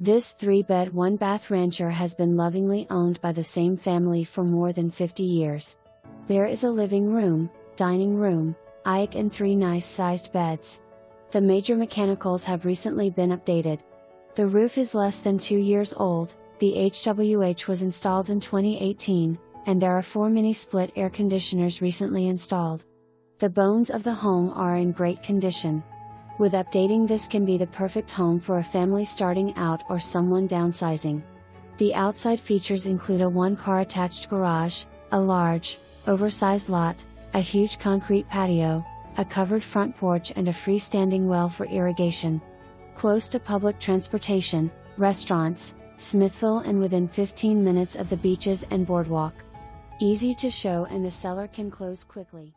This 3-bed 1-bath rancher has been lovingly owned by the same family for more than 50 years. There is a living room, dining room, attic and 3 nice-sized beds. The major mechanicals have recently been updated. The roof is less than 2 years old, the HWH was installed in 2018, and there are 4 mini-split air conditioners recently installed. The bones of the home are in great condition. With updating, this can be the perfect home for a family starting out or someone downsizing. The outside features include a 1-car attached garage, a large, oversized lot, a huge concrete patio, a covered front porch and a freestanding well for irrigation. Close to public transportation, restaurants, Smithville and within 15 minutes of the beaches and boardwalk. Easy to show and the seller can close quickly.